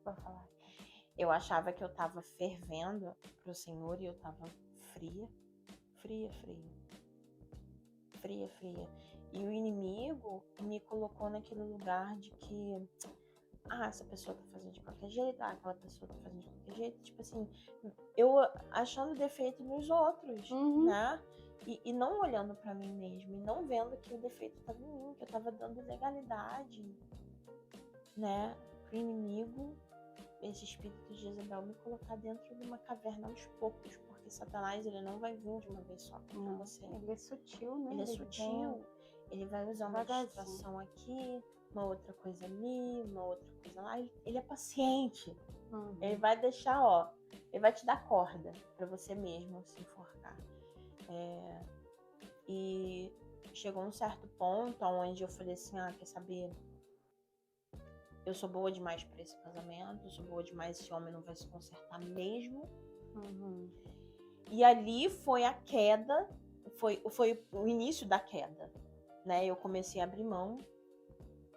Vou falar. Eu achava que eu tava fervendo pro Senhor e eu tava fria. E o inimigo me colocou naquele lugar de que, essa pessoa tá fazendo de qualquer jeito, aquela pessoa tá fazendo de qualquer jeito. Tipo assim, eu achando defeito nos outros, né? E não olhando pra mim mesma, e não vendo que o defeito tava em mim, que eu tava dando legalidade, né, pro inimigo, esse espírito de Jezebel, me colocar dentro de uma caverna aos poucos, porque Satanás, ele não vai vir de uma vez só pra você. Ele é sutil, né? Ele é sutil, ele vai usar uma distração aqui, uma outra coisa ali, uma outra coisa lá. Ele é paciente. Ele vai deixar, ele vai te dar corda pra você mesmo se enforcar. E chegou um certo ponto onde eu falei assim, quer saber? Eu sou boa demais pra esse casamento, eu sou boa demais, esse homem não vai se consertar mesmo. E ali foi a queda, foi o início da queda, né? Eu comecei a abrir mão.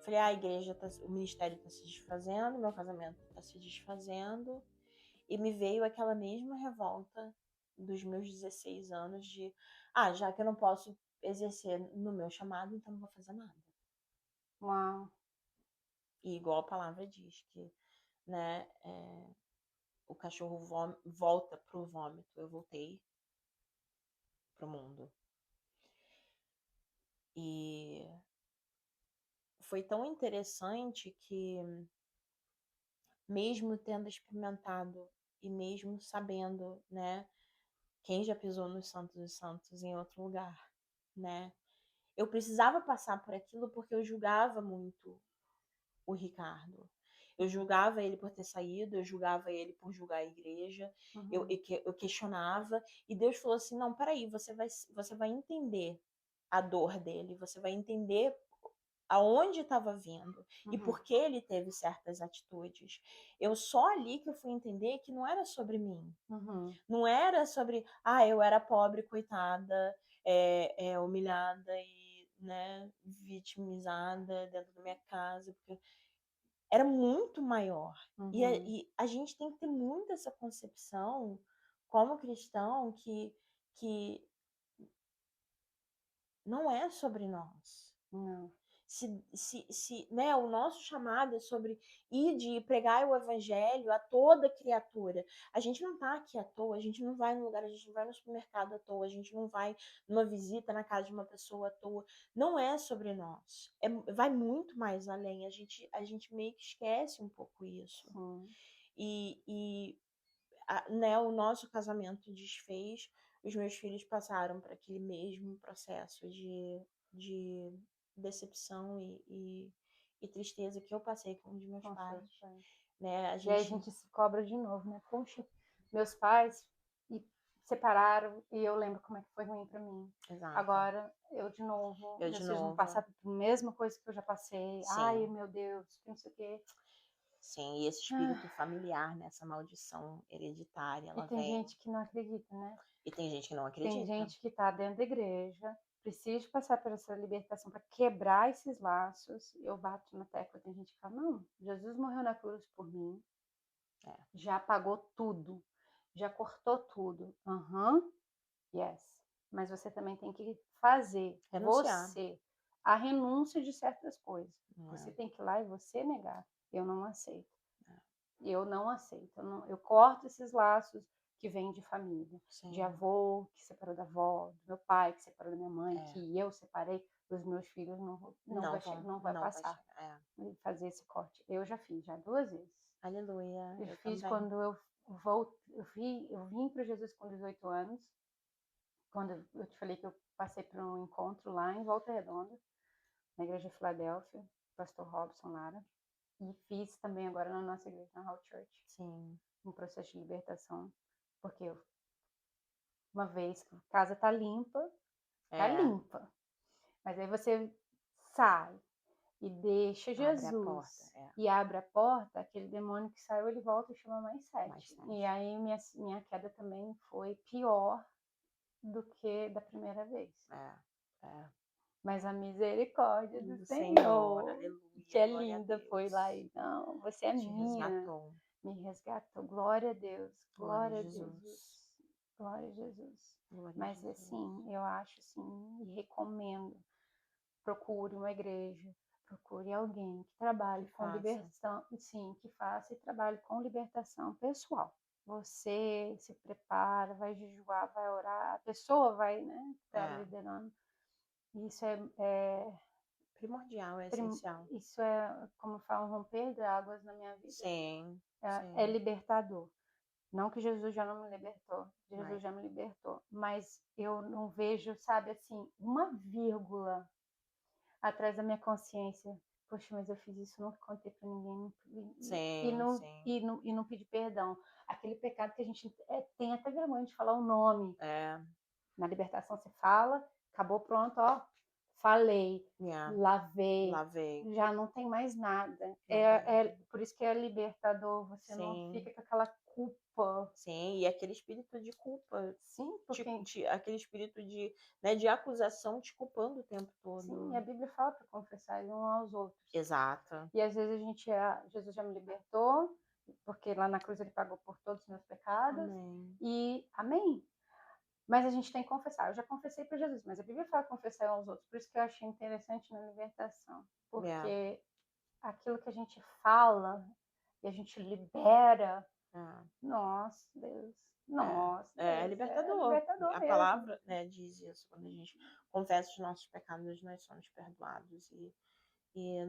Falei, a igreja, o ministério tá se desfazendo, meu casamento tá se desfazendo. E me veio aquela mesma revolta dos meus 16 anos de, já que eu não posso exercer no meu chamado, então não vou fazer nada. Uau. E igual a palavra diz, que, né, o cachorro volta pro vômito. Eu voltei pro mundo. E foi tão interessante que, mesmo tendo experimentado e mesmo sabendo, né, quem já pisou nos santos dos santos em outro lugar, né, eu precisava passar por aquilo porque eu julgava muito o Ricardo. Eu julgava ele por ter saído, eu julgava ele por julgar a igreja, eu questionava, e Deus falou assim, não, peraí, você vai entender a dor dele, você vai entender aonde estava vindo e por que ele teve certas atitudes. Eu só ali que eu fui entender que não era sobre mim. Não era sobre, eu era pobre, coitada, humilhada e, né, vitimizada dentro da minha casa, porque era muito maior. E a gente tem que ter muito essa concepção, como cristão, que não é sobre nós. Não. Né, o nosso chamado é sobre ir de pregar o evangelho a toda criatura. A gente não tá aqui à toa, a gente não vai no lugar, a gente não vai no supermercado à toa, a gente não vai numa visita na casa de uma pessoa à toa. Não é sobre nós. Vai muito mais além. A gente meio que esquece um pouco isso. Né, o nosso casamento desfez, os meus filhos passaram por aquele mesmo processo de decepção e tristeza que eu passei com os meus pais. Né? E aí a gente se cobra de novo, né? Poxa, meus pais separaram e eu lembro como é que foi ruim pra mim. Exato. Agora, eu de novo, meus filhos vão passar por mesma coisa que eu já passei. Sim. Ai, meu Deus, não sei o quê. Sim, e esse espírito familiar, né? Essa maldição hereditária, ela tem vem. gente que não acredita, né? E tem gente que não acredita. Tem gente que tá dentro da igreja, precisa passar por essa libertação para quebrar esses laços. Eu bato na tecla, tem gente que fala, não, Jesus morreu na cruz por mim, já pagou tudo, já cortou tudo. Yes. Mas você também tem que fazer, Renunciar. você, a renúncia de certas coisas. Você tem que ir lá e você negar. Eu não aceito. Eu não aceito. Eu corto esses laços que vêm de família. Sim. De avô que separou da avó, do meu pai que separou da minha mãe, que eu separei, os meus filhos não vai passar. Fazer esse corte. Eu já fiz, já 2 vezes. Aleluia. Eu fiz também. Quando eu vim para Jesus com 18 anos, quando eu te falei que eu passei por um encontro lá em Volta Redonda, na igreja de Filadélfia, pastor Robson Lara, e fiz também agora na nossa igreja, na Hall Church. Sim. Um processo de libertação, porque uma vez que a casa tá limpa, limpa. Mas aí você sai e deixa Jesus e abre a porta, aquele demônio que saiu, ele volta e chama mais 7. E aí minha queda também foi pior do que da primeira vez. Mas a misericórdia do Do Senhor, Senhor, aleluia, que é glória a linda, foi lá e Deus. não, você é Te minha, resgatou. me resgatou. Glória a Deus, Glória a glória a Jesus. Jesus, glória a Jesus. Glória a Mas Jesus. assim, eu acho assim, e recomendo, procure uma igreja, procure alguém que trabalhe Que com faça. libertação, sim, que faça e trabalhe com libertação pessoal. Você se prepara, vai jejuar, vai orar, a pessoa vai, né, estar liderando. Isso é Primordial, é essencial. isso é, como falam, romper de águas na minha vida. Sim, É sim. libertador. Não que Jesus já não me libertou, Jesus Right. já me libertou, mas eu não vejo, sabe, assim, uma vírgula atrás da minha consciência. Poxa, mas eu fiz isso, nunca contei pra ninguém Sim, sim. e não pedi perdão. Aquele pecado que a gente tem até vergonha de falar o nome. É, Na libertação você fala, acabou, pronto, ó, falei, yeah. lavei, Lavei. já não tem mais nada. Lavei. Por isso que é libertador, você não Sim. fica com aquela culpa. Sim, e aquele espírito de culpa, Sim, porque aquele espírito de, né, de acusação te culpando o tempo sim, todo. a Bíblia fala para confessar uns aos outros. Exato. E às vezes a gente, Jesus já me libertou, porque lá na cruz ele pagou por todos os meus pecados. Amém. E amém. Mas a gente tem que confessar. Eu já confessei para Jesus, mas a Bíblia fala confessar aos outros. Por isso que eu achei interessante na libertação. Yeah. Porque aquilo que a gente fala e a gente libera, Yeah. nossa, Deus. É, Nossa, é Deus. É libertador. libertador A mesmo. palavra, né, diz isso. Quando a gente confessa os nossos pecados, nós somos perdoados. E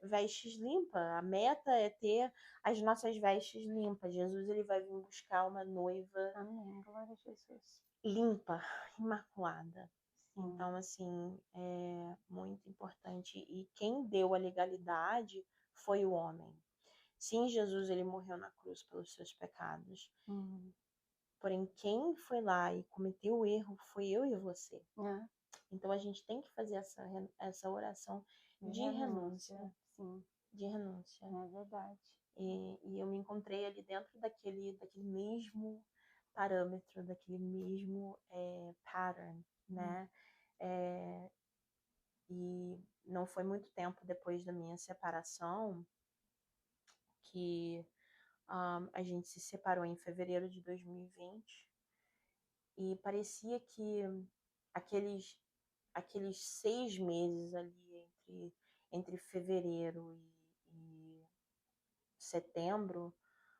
vestes limpas. A meta é ter as nossas vestes limpas. Jesus ele vai vir buscar uma noiva Amém. Glória a Jesus. limpa, imaculada. Sim. Então, assim, é muito importante. E quem deu a legalidade foi o homem. Sim, Jesus ele morreu na cruz pelos seus pecados. Porém, quem foi lá e cometeu o erro foi eu e você. É. Então, a gente tem que fazer essa oração de renúncia. Sim. De renúncia. É verdade. E eu me encontrei ali dentro daquele mesmo parâmetro, daquele mesmo pattern, né? E não foi muito tempo depois da minha separação que a gente se separou em fevereiro de 2020 e parecia que aqueles 6 meses ali entre fevereiro e setembro,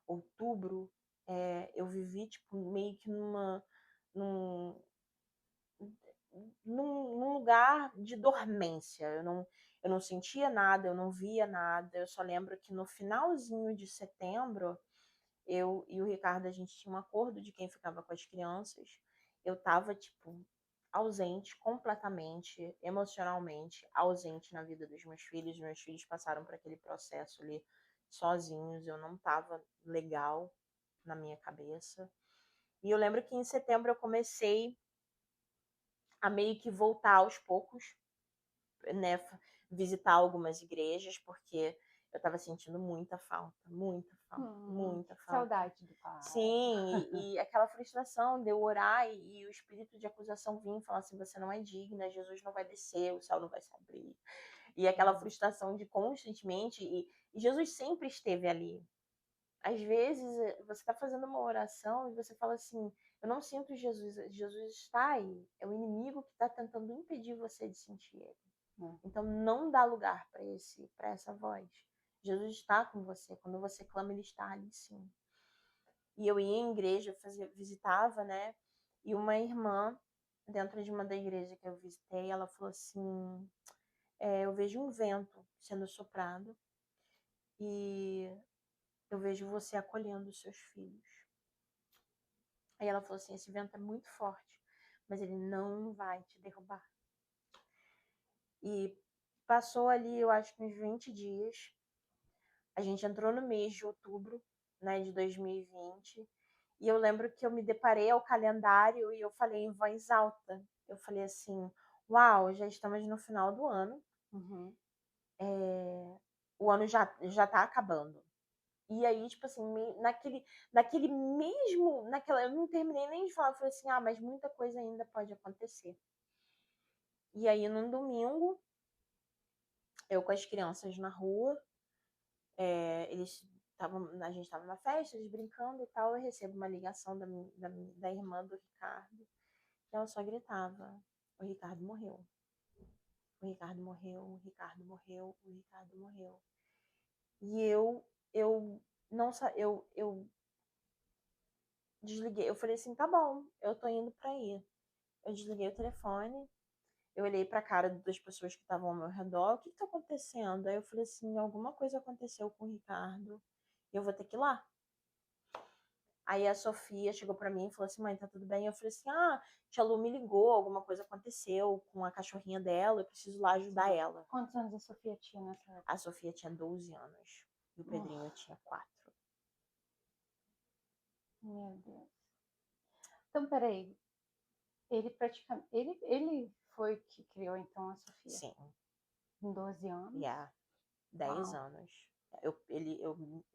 outubro, eu vivi tipo meio que num, num lugar de dormência. Eu não sentia nada, eu não via nada. Eu só lembro que no finalzinho de setembro, eu e o Ricardo, a gente tinha um acordo de quem ficava com as crianças. Eu tava, tipo, ausente completamente, emocionalmente, ausente na vida dos meus filhos. Meus filhos passaram por aquele processo ali sozinhos. Eu não tava legal na minha cabeça. E eu lembro que em setembro eu comecei a meio que voltar aos poucos, né, visitar algumas igrejas, porque eu estava sentindo muita falta, muita falta, muita falta. Saudade do pai. Sim, e aquela frustração de eu orar e o espírito de acusação vir e falar assim, você não é digna, Jesus não vai descer, o céu não vai se abrir. E aquela frustração de constantemente, e Jesus sempre esteve ali. Às vezes você está fazendo uma oração e você fala assim, eu não sinto Jesus, Jesus está aí. É o inimigo que está tentando impedir você de sentir ele. Então não dá lugar para essa voz. Jesus está com você. Quando você clama, ele está ali sim. E eu ia em igreja, visitava, né? E uma irmã, dentro de uma da igreja que eu visitei, ela falou assim, eu vejo um vento sendo soprado e eu vejo você acolhendo os seus filhos. Aí ela falou assim, esse vento é muito forte, mas ele não vai te derrubar. E passou ali, eu acho que uns 20 dias. A gente entrou no mês de outubro, né, de 2020. E eu lembro que eu me deparei ao calendário e eu falei em voz alta. Eu falei assim, uau, já estamos no final do ano. O ano já tá acabando. E aí, tipo assim, naquele mesmo. Eu não terminei nem de falar, eu falei assim, mas muita coisa ainda pode acontecer. E aí, num domingo, eu com as crianças na rua, a gente estava na festa, eles brincando e tal, eu recebo uma ligação da irmã do Ricardo, e ela só gritava, o Ricardo morreu. O Ricardo morreu, o Ricardo morreu, o Ricardo morreu. E eu não eu desliguei, eu falei assim, tá bom, eu tô indo pra aí. Eu desliguei o telefone, eu olhei pra cara das pessoas que estavam ao meu redor, o que tá acontecendo? Aí eu falei assim, alguma coisa aconteceu com o Ricardo, e eu vou ter que ir lá. Aí a Sofia chegou pra mim e falou assim, mãe, tá tudo bem? Eu falei assim, tia Lu me ligou, alguma coisa aconteceu com a cachorrinha dela, eu preciso lá ajudar ela. Quantos anos a Sofia tinha nessa época? A Sofia tinha 12 anos e o Pedrinho tinha 4. Meu Deus. Então, peraí. Ele praticamente. Ele foi que criou então a Sofia? Sim. Com 12 anos? 10 Uau. anos.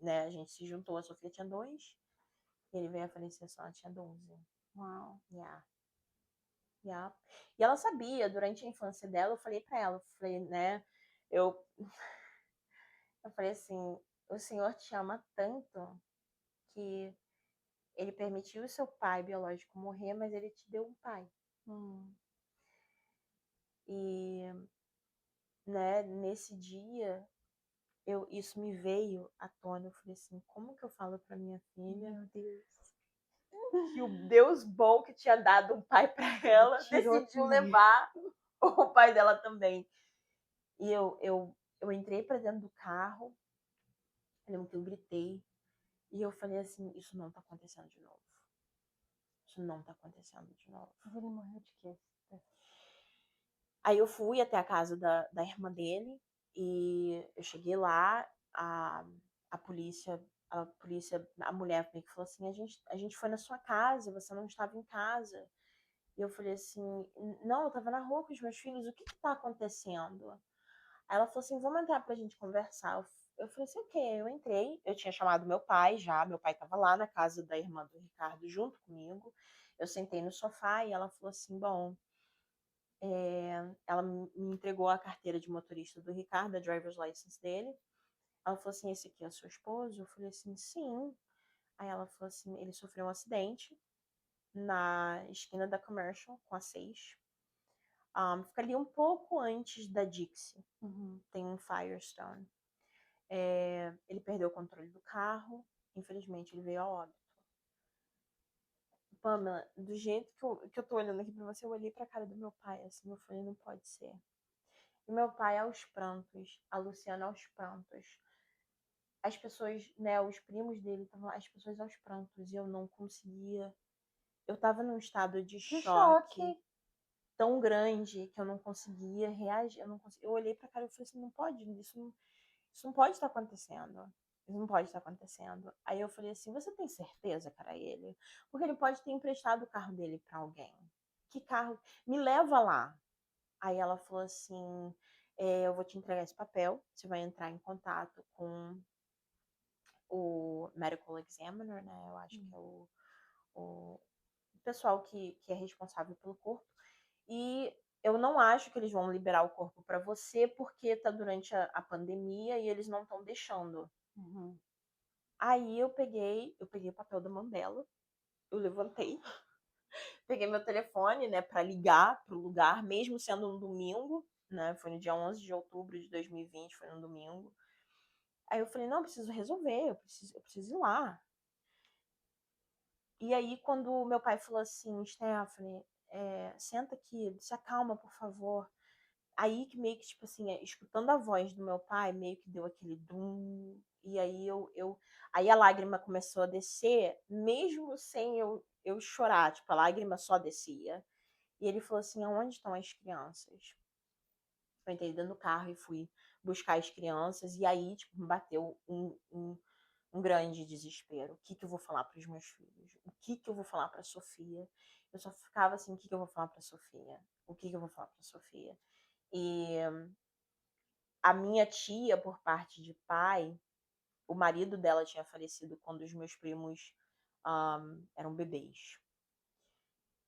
Né, a gente se juntou, a Sofia tinha 2, ele veio a falecer só, ela tinha 12. Uau. Yeah. Yeah. E ela sabia, durante a infância dela, eu falei pra ela, né, eu falei assim, o Senhor te ama tanto que ele permitiu o seu pai biológico morrer, mas ele te deu um pai. E, né, nesse dia, isso me veio à tona. Eu falei assim, como que eu falo pra minha filha? Meu Deus. Que o Deus bom que tinha dado um pai pra ela decidiu levar o pai dela também. E eu entrei pra dentro do carro, eu lembro que eu gritei, e eu falei assim, isso não tá acontecendo de novo. Isso não tá acontecendo de novo. Mas ele morreu de quê? Aí eu fui até a casa da irmã dele, e eu cheguei lá, a polícia, a mulher meio que falou assim, a gente foi na sua casa, você não estava em casa. E eu falei assim, não, eu tava na rua com os meus filhos, o que tá acontecendo? Aí ela falou assim, vamos entrar pra gente conversar. Eu falei assim, ok, eu entrei, eu tinha chamado meu pai já, meu pai tava lá na casa da irmã do Ricardo junto comigo. Eu sentei no sofá e ela falou assim, bom, ela me entregou a carteira de motorista do Ricardo, a driver's license dele. Ela falou assim, esse aqui é o seu esposo? Eu falei assim, sim. Aí ela falou assim, ele sofreu um acidente na esquina da Commercial com a 6. Fica ali um pouco antes da Dixie. Tem um Firestone. Ele perdeu o controle do carro. Infelizmente, ele veio a óbito. Pamela, do jeito que eu tô olhando aqui pra você, eu olhei pra cara do meu pai, assim, eu falei, não pode ser. E meu pai aos prantos, a Luciana aos prantos. As pessoas, né, os primos dele estavam, as pessoas aos prantos, e eu não conseguia. Eu tava num estado de choque tão grande que eu não conseguia reagir. Eu olhei pra cara e falei assim, não pode, isso não pode estar acontecendo. Isso não pode estar acontecendo. Aí eu falei assim, você tem certeza, para ele? Porque ele pode ter emprestado o carro dele para alguém. Que carro? Me leva lá. Aí ela falou assim, eu vou te entregar esse papel, você vai entrar em contato com o medical examiner, né? Eu acho que é o pessoal que é responsável pelo corpo. E eu não acho que eles vão liberar o corpo para você porque tá durante a pandemia e eles não estão deixando. Aí eu peguei o papel da mão dela, eu levantei, peguei meu telefone, né, para ligar pro lugar, mesmo sendo um domingo, né? Foi no dia 11 de outubro de 2020, foi no domingo. Aí eu falei, não, eu preciso resolver, eu preciso ir lá. E aí, quando meu pai falou assim, Stephanie, senta aqui, se acalma, por favor. Aí que meio que, tipo assim, escutando a voz do meu pai, meio que deu aquele dum. E aí aí a lágrima começou a descer, mesmo sem eu chorar, tipo, a lágrima só descia. E ele falou assim, aonde estão as crianças? Eu entrei dentro do carro e fui buscar as crianças, e aí, tipo, me bateu um grande desespero. O que eu vou falar para os meus filhos? O que eu vou falar para a Sofia? Eu só ficava assim, o que eu vou falar para a Sofia? O que eu vou falar para a Sofia? E a minha tia, por parte de pai, o marido dela tinha falecido quando os meus primos eram bebês.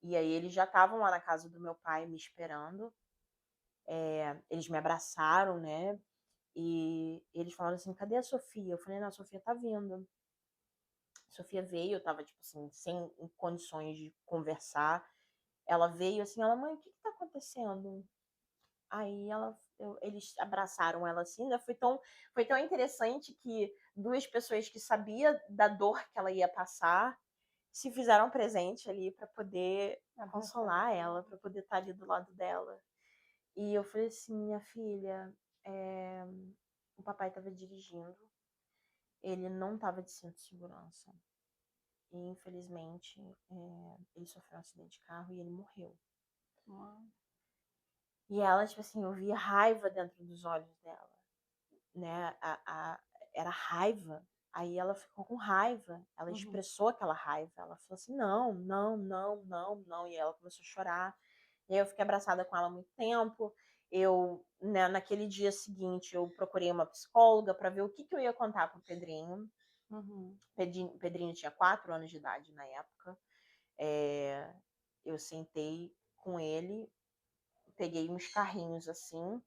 E aí eles já estavam lá na casa do meu pai me esperando. eles me abraçaram, né? E eles falaram assim, cadê a Sofia? Eu falei, não, a Sofia tá vindo. A Sofia veio, eu tava, tipo assim, sem condições de conversar. Ela veio assim, ela, mãe, o que tá acontecendo? Aí eles abraçaram ela assim, né? Foi tão interessante que duas pessoas que sabiam da dor que ela ia passar se fizeram presente ali para poder consolar ela, para poder estar ali do lado dela. E eu falei assim, minha filha, o papai estava dirigindo, ele não estava de cinto de segurança. E infelizmente ele sofreu um acidente de carro e ele morreu. E ela, tipo assim, eu via raiva dentro dos olhos dela, né? Era raiva. Aí ela ficou com raiva, ela expressou aquela raiva. Ela falou assim: não, não, não, não, não. E ela começou a chorar. E aí eu fiquei abraçada com ela há muito tempo. Eu, né, naquele dia seguinte, eu procurei uma psicóloga para ver o que eu ia contar pro Pedrinho. Pedrinho tinha 4 anos de idade na época. Eu sentei com ele, peguei uns carrinhos assim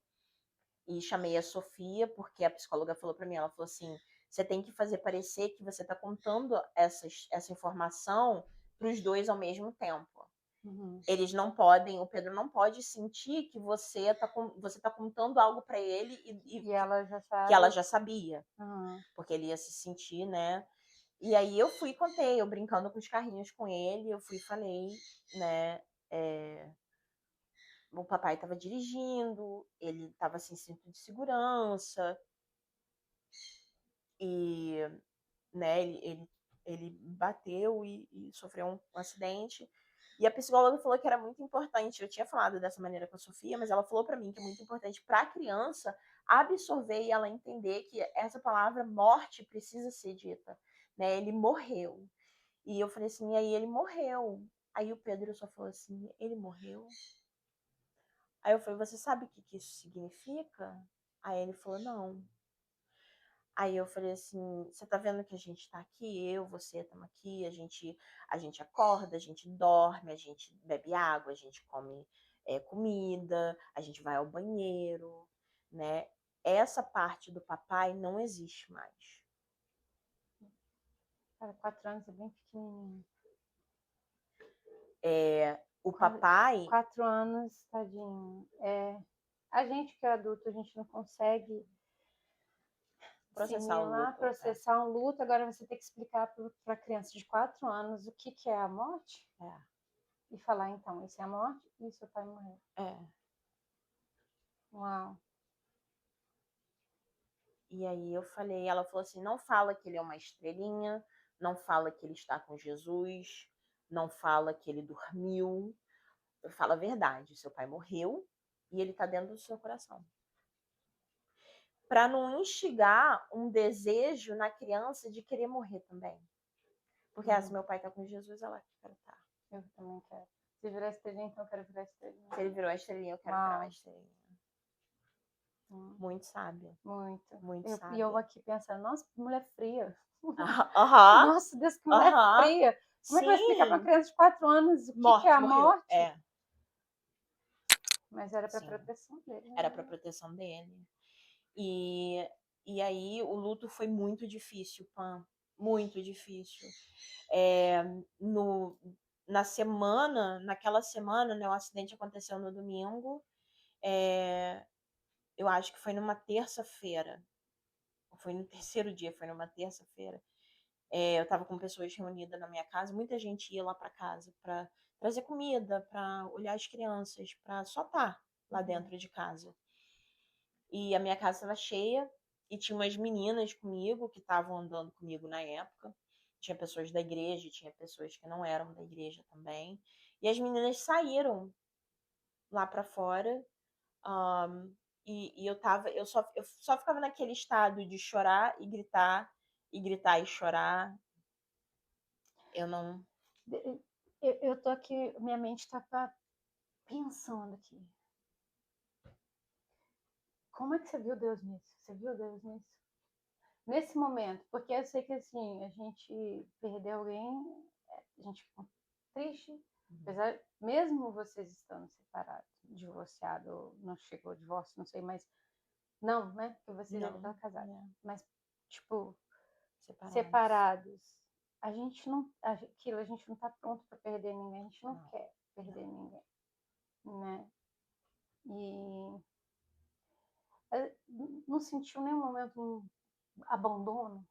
e chamei a Sofia, porque a psicóloga falou para mim, ela falou assim, você tem que fazer parecer que você está contando essa informação para os dois ao mesmo tempo. Eles não podem, o Pedro não pode sentir que você tá contando algo para ele e ela já sabe. Que ela já sabia, porque ele ia se sentir, né? E aí eu fui e contei, eu brincando com os carrinhos com ele, eu fui e falei, né? O papai estava dirigindo, ele estava sem cinto de segurança e, né, ele bateu e sofreu um acidente. E a psicóloga falou que era muito importante, eu tinha falado dessa maneira com a Sofia, mas ela falou para mim que é muito importante para a criança absorver e ela entender que essa palavra morte precisa ser dita, né? Ele morreu. E eu falei assim, e aí ele morreu. Aí o Pedro só falou assim, ele morreu? Aí eu falei, você sabe o que isso significa? Aí ele falou, não. Aí eu falei assim, você tá vendo que a gente tá aqui, eu, você, estamos aqui, a gente acorda, a gente dorme, a gente bebe água, a gente come comida, a gente vai ao banheiro, né? Essa parte do papai não existe mais. Cara, 4 anos é bem pequenininho. O papai... 4 anos, tadinho. A gente que é adulto, a gente não consegue processar um luto. Agora você tem que explicar para a criança de 4 anos o que é a morte. E falar, então, isso é a morte e seu pai morreu. Uau. E aí eu falei, ela falou assim, não fala que ele é uma estrelinha, não fala que ele está com Jesus, não fala que ele dormiu. Fala a verdade, seu pai morreu e ele está dentro do seu coração. Para não instigar um desejo na criança de querer morrer também. Porque se meu pai está com Jesus, ela quer estar. Eu também quero. Se virar estrelinha, então eu quero virar estrelinha. Se ele virou a estrelinha, eu quero virar uma estrelinha. Muito sábia. Muito sábia. E eu aqui pensando, nossa, que mulher fria. Nossa, Deus, que mulher fria. Como é que vai explicar para uma criança de 4 anos o que é a morte? Mas era para proteção dele. Né? Era para proteção dele. E aí o luto foi muito difícil, Pam. Muito difícil. Naquela semana, né, o acidente aconteceu no domingo. Eu acho que foi numa terça-feira. Foi no terceiro dia, foi numa terça-feira. Eu estava com pessoas reunidas na minha casa, muita gente ia lá para casa para trazer comida, para olhar as crianças, para só estar lá dentro de casa. E a minha casa estava cheia e tinha umas meninas comigo que estavam andando comigo na época. Tinha pessoas da igreja, tinha pessoas que não eram da igreja também. E as meninas saíram lá para fora. E eu só ficava naquele estado de chorar e gritar e chorar. Eu não... Eu tô aqui, minha mente tá pensando aqui. Como é que você viu Deus nisso? Você viu Deus nisso? Nesse momento, porque eu sei que assim, a gente perdeu alguém, a gente ficou triste, apesar, mesmo vocês estando separados, divorciado, não chegou ao divórcio, não sei, mas não, né? Porque vocês ainda estão Não, casados. né? Mas, tipo, Separados. separados, a gente não, aquilo, a gente não tá pronto para perder ninguém, a gente não quer perder ninguém, né? E não sentiu nenhum momento um abandono?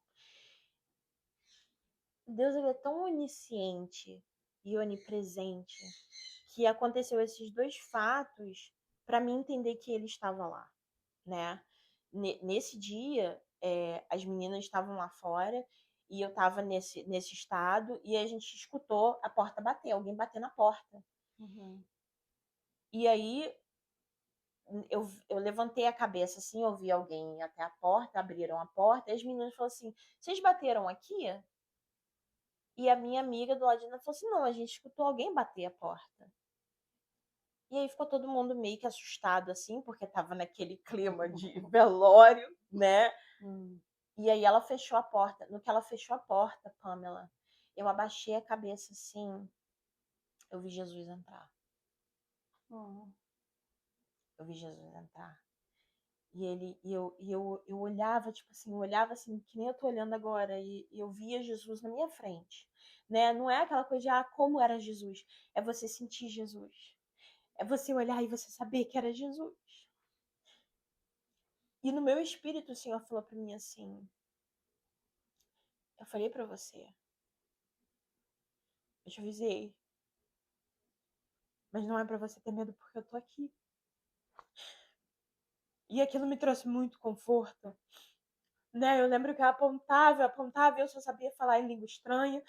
Deus, ele é tão onisciente e onipresente que aconteceu esses dois fatos para mim entender que ele estava lá, né? Nesse dia, as meninas estavam lá fora e eu estava nesse estado e a gente escutou a porta bater, alguém bater na porta. Uhum. E aí eu levantei a cabeça assim, ouvi alguém até a porta, abriram a porta e as meninas falaram assim: vocês bateram aqui? E a minha amiga do lado de dentro falou assim: não, a gente escutou alguém bater a porta. E aí ficou todo mundo meio que assustado, assim, porque tava naquele clima de velório, né? E aí ela fechou a porta. No que ela fechou a porta, Pamela, eu abaixei a cabeça assim, eu vi Jesus entrar. Uhum. Eu vi Jesus entrar. Eu olhava, tipo assim, eu olhava assim, que nem eu tô olhando agora, e eu via Jesus na minha frente, né? Não é aquela coisa de, como era Jesus. É você sentir Jesus. É você olhar e você saber que era Jesus. E no meu espírito o Senhor falou para mim assim: eu falei para você, eu te avisei, mas não é para você ter medo porque eu tô aqui. E aquilo me trouxe muito conforto, né? Eu lembro que eu apontava, e eu só sabia falar em língua estranha.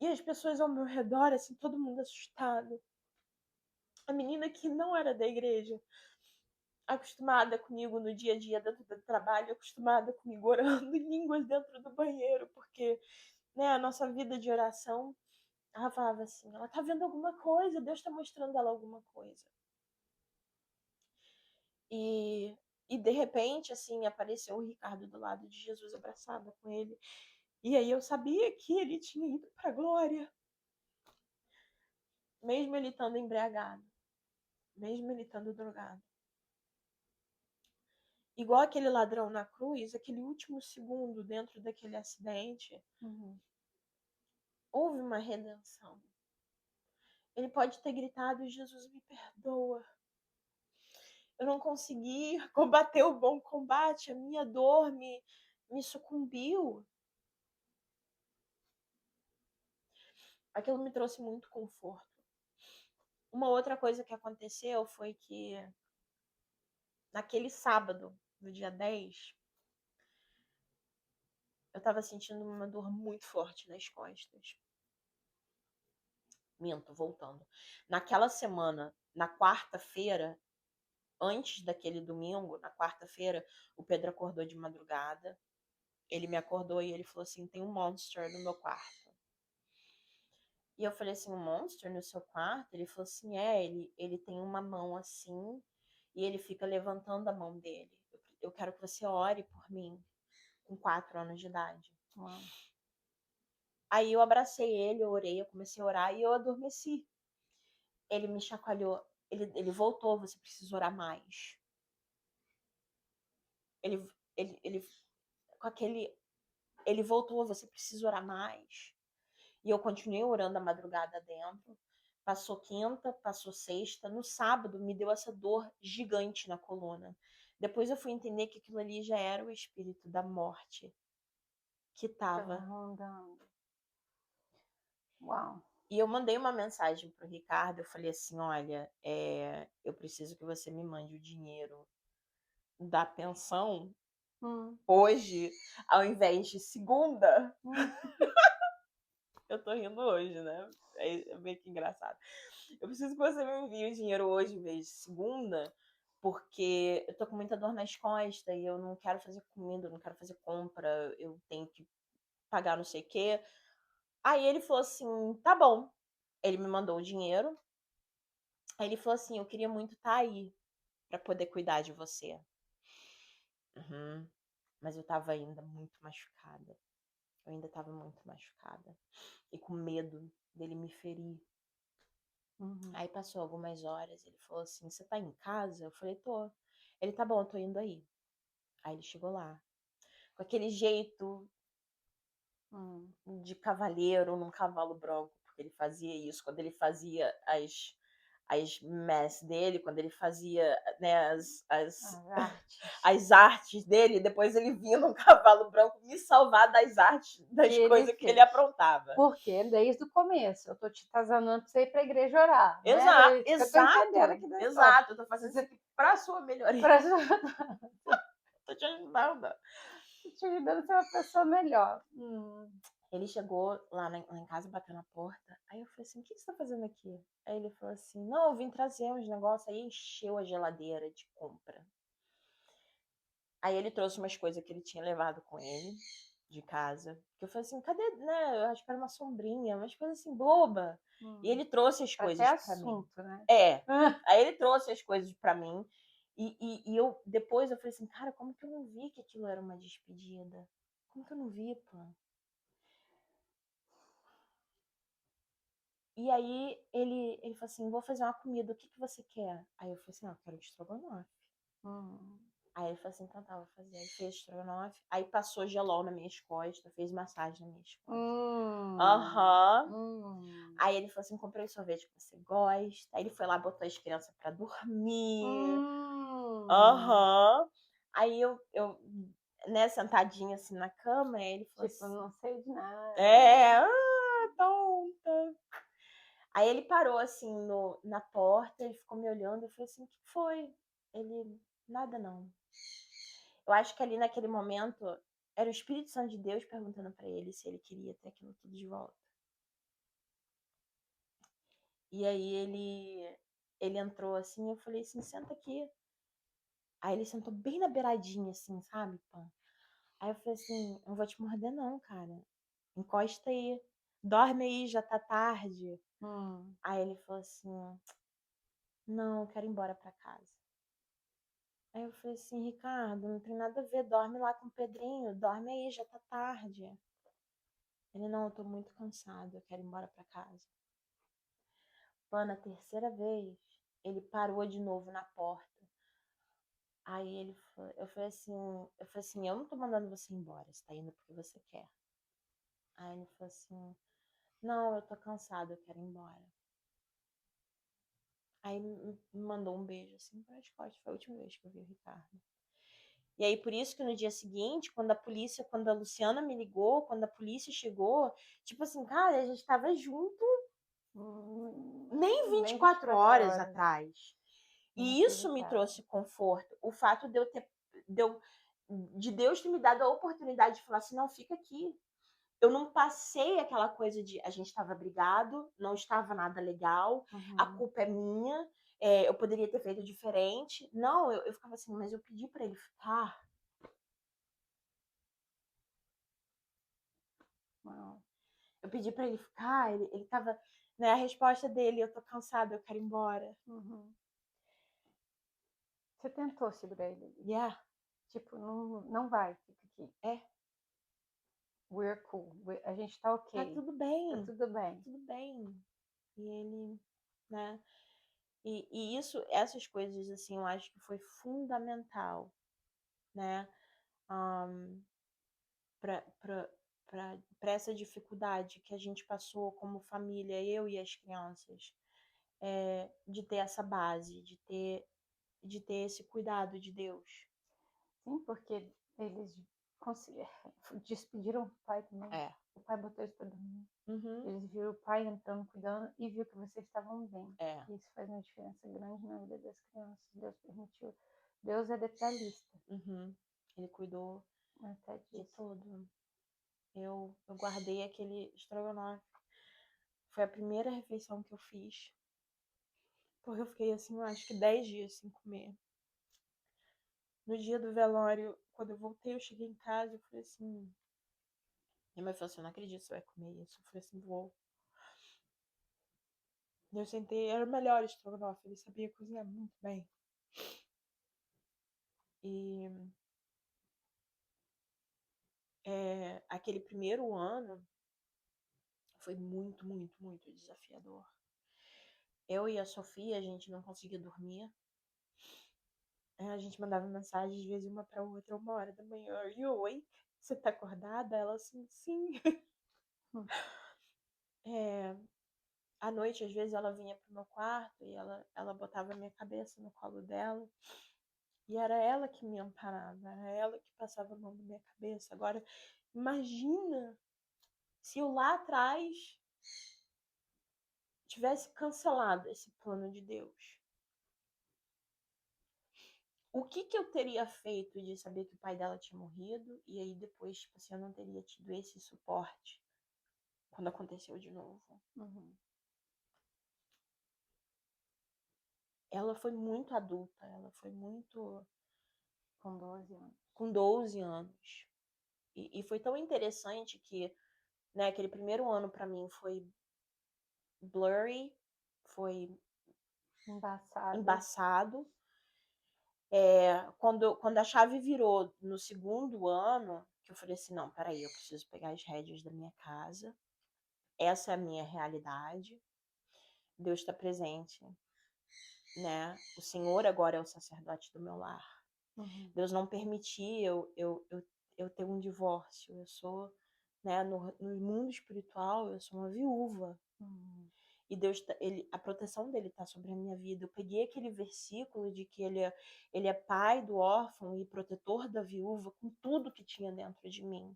E as pessoas ao meu redor, assim, todo mundo assustado. A menina que não era da igreja, acostumada comigo no dia a dia dentro do trabalho, acostumada comigo orando em línguas dentro do banheiro, porque, né, a nossa vida de oração, ela falava assim, ela tá vendo alguma coisa, Deus tá mostrando ela alguma coisa. E, e de repente, assim, apareceu o Ricardo do lado de Jesus, abraçada com ele. E aí eu sabia que ele tinha ido pra glória. Mesmo ele estando embriagado. Mesmo ele estando drogado. Igual aquele ladrão na cruz, aquele último segundo dentro daquele acidente, houve uma redenção. Ele pode ter gritado: Jesus, me perdoa. Eu não consegui combater o bom combate, a minha dor me sucumbiu. Aquilo me trouxe muito conforto. Uma outra coisa que aconteceu foi que naquele sábado, no dia 10, eu estava sentindo uma dor muito forte nas costas. Minto, voltando. Naquela semana, na quarta-feira, antes daquele domingo, na quarta-feira, o Pedro acordou de madrugada. Ele me acordou e ele falou assim: tem um monster no meu quarto. E eu falei assim: um monster no seu quarto? Ele falou assim: ele tem uma mão assim e ele fica levantando a mão dele. Eu quero que você ore por mim, com 4 anos de idade. Uau. Aí eu abracei ele, eu orei, eu comecei a orar e eu adormeci. Ele me chacoalhou, ele voltou, você precisa orar mais. Ele com aquele, ele voltou, você precisa orar mais. E eu continuei orando a madrugada dentro. Passou quinta, passou sexta. No sábado, me deu essa dor gigante na coluna. Depois eu fui entender que aquilo ali já era o espírito da morte que estava. Uau. E eu mandei uma mensagem pro Ricardo. Eu falei assim: olha, eu preciso que você me mande o dinheiro da pensão hoje, ao invés de segunda. Eu tô rindo hoje, né? É meio que engraçado. Eu preciso que você me envie o dinheiro hoje em vez de segunda, porque eu tô com muita dor nas costas e eu não quero fazer comida, eu não quero fazer compra, eu tenho que pagar não sei o quê. Aí ele falou assim: tá bom. Ele me mandou o dinheiro. Aí ele falou assim: eu queria muito estar aí pra poder cuidar de você. Uhum. Mas eu tava ainda muito machucada. Eu ainda tava muito machucada. E com medo dele me ferir. Aí passou algumas horas, ele falou assim, você tá em casa? Eu falei, tô. Ele, tá bom, eu tô indo aí. Aí ele chegou lá, com aquele jeito de cavaleiro num cavalo branco, porque ele fazia isso, quando ele fazia as mess dele, quando ele fazia, né, as artes dele, depois ele vinha num cavalo branco me salvar das artes, das coisas que ele aprontava. Porque desde o começo, eu tô te atazanando pra você ir pra igreja orar. Exato, né? Eu tô entendendo aqui da exato. Eu tô fazendo isso aqui pra sua melhoria. Tô te ajudando. Tô te ajudando a ser uma pessoa melhor. Ele chegou lá em casa, bateu na porta. Aí eu falei assim, o que você tá fazendo aqui? Aí ele falou assim, não, eu vim trazer uns negócios. Aí encheu a geladeira de compra. Aí ele trouxe umas coisas que ele tinha levado com ele de casa. Que eu falei assim, cadê, né? Eu acho que era uma sombrinha, umas coisas assim, boba. E ele trouxe as coisas pra mim. Né? Aí ele trouxe as coisas pra mim. E eu, depois eu falei assim, cara, como que eu não vi que aquilo era uma despedida? Como que eu não vi, pô? E aí ele falou assim, vou fazer uma comida, o que você quer? Aí eu falei assim, eu quero de estrogonofe. Aí ele falou assim, então tá, vou fazer. Aí fez estrogonofe, aí passou gelol nas minhas costas, fez massagem nas minhas costas. Aí ele falou assim, comprei o sorvete que você gosta. Aí ele foi lá, botou as crianças pra dormir. Aí eu né, sentadinha assim na cama, aí ele falou tipo, assim, não sei de nada. tonta. Aí ele parou assim na porta, ele ficou me olhando, eu falei assim, o que foi? Ele, nada não. Eu acho que ali naquele momento era o Espírito Santo de Deus perguntando pra ele se ele queria ter aquilo tudo de volta. E aí ele entrou assim, eu falei assim, senta aqui. Aí ele sentou bem na beiradinha assim, sabe, Pan? Aí eu falei assim, não vou te morder não, cara. Encosta aí. Dorme aí, já tá tarde. Aí ele falou assim, não, eu quero ir embora pra casa. Aí eu falei assim, Ricardo, não tem nada a ver, dorme lá com o Pedrinho, dorme aí, já tá tarde. Ele, não, eu tô muito cansado, eu quero ir embora pra casa. Pô, na terceira vez, ele parou de novo na porta. Aí eu falei assim, eu não tô mandando você embora, você tá indo porque você quer. Aí ele falou assim, não, eu tô cansado, eu quero ir embora. Aí me mandou um beijo assim para as costas, foi a última vez que eu vi o Ricardo. E aí, por isso que no dia seguinte, quando a Luciana me ligou, quando a polícia chegou, tipo assim, cara, a gente tava junto nem 24 horas atrás. E isso me trouxe conforto. O fato de Deus ter me dado a oportunidade de falar assim, não, fica aqui. Eu não passei aquela coisa de a gente estava brigado, não estava nada legal, a culpa é minha, eu poderia ter feito diferente. Não, eu ficava assim, mas eu pedi para ele ficar. Eu pedi para ele ficar, ele tava, né, a resposta dele, eu tô cansada, eu quero ir embora. Você tentou segurar ele? Yeah. Tipo, não vai, fica aqui. We're cool. A gente tá ok. Tá tudo bem. Tá tudo bem. Tá tudo bem. E ele, né? E essas coisas, assim, eu acho que foi fundamental, né? Para essa dificuldade que a gente passou como família, eu e as crianças, de ter essa base, de ter esse cuidado de Deus. Sim, porque eles despediram o pai também. O pai botou eles pra dormir. Eles viram o pai entrando, cuidando e viu que vocês estavam bem. Isso faz uma diferença grande na vida das crianças. Deus permitiu. Deus é detalhista. Ele cuidou de tudo. Eu guardei aquele estrogonofe. Foi a primeira refeição que eu fiz. Porque eu fiquei assim, acho que 10 dias sem comer. No dia do velório, quando eu voltei, eu cheguei em casa e falei assim. Minha mãe falou assim, eu não acredito que você vai comer isso. Eu falei assim, vou. Eu sentei, era o melhor estrogonofe, ele sabia cozinhar muito bem. E aquele primeiro ano foi muito, muito, muito desafiador. Eu e a Sofia, a gente não conseguia dormir. A gente mandava mensagem, às vezes, uma pra outra, 1h da manhã. Are you awake? Você tá acordada? Ela assim, sim. Hum. É, à noite, às vezes, ela vinha pro meu quarto e ela botava a minha cabeça no colo dela. E era ela que me amparava, era ela que passava a mão na minha cabeça. Agora, imagina se eu lá atrás tivesse cancelado esse plano de Deus. O que eu teria feito de saber que o pai dela tinha morrido e aí depois, tipo assim, eu não teria tido esse suporte quando aconteceu de novo. Uhum. Ela foi muito adulta, ela foi muito... Com 12 anos. Com 12 anos. E foi tão interessante que, né, aquele primeiro ano pra mim foi blurry, foi embaçado. Quando a chave virou no segundo ano, que eu falei assim, não, peraí, eu preciso pegar as rédeas da minha casa. Essa é a minha realidade. Deus está presente, né? O Senhor agora é o sacerdote do meu lar. Uhum. Deus não permitiu eu ter um divórcio. Eu sou, né, no mundo espiritual, eu sou uma viúva. Uhum. E Deus, a proteção dele está sobre a minha vida. Eu peguei aquele versículo de que ele é pai do órfão e protetor da viúva, com tudo que tinha dentro de mim.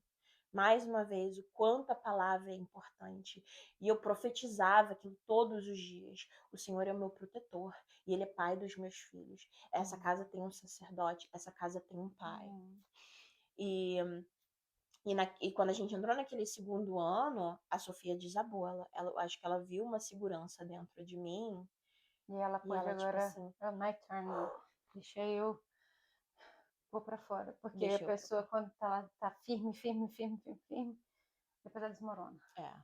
Mais uma vez, o quanto a palavra é importante. E eu profetizava aquilo todos os dias. O Senhor é o meu protetor e Ele é pai dos meus filhos. Essa casa tem um sacerdote, essa casa tem um pai. E quando a gente entrou naquele segundo ano, a Sofia desabou. Eu acho que ela viu uma segurança dentro de mim. E ela pôde tipo agora, assim, my turn, deixa eu pôr pra fora. Porque a deixa eu pessoa, quando tá firme, depois ela desmorona. É.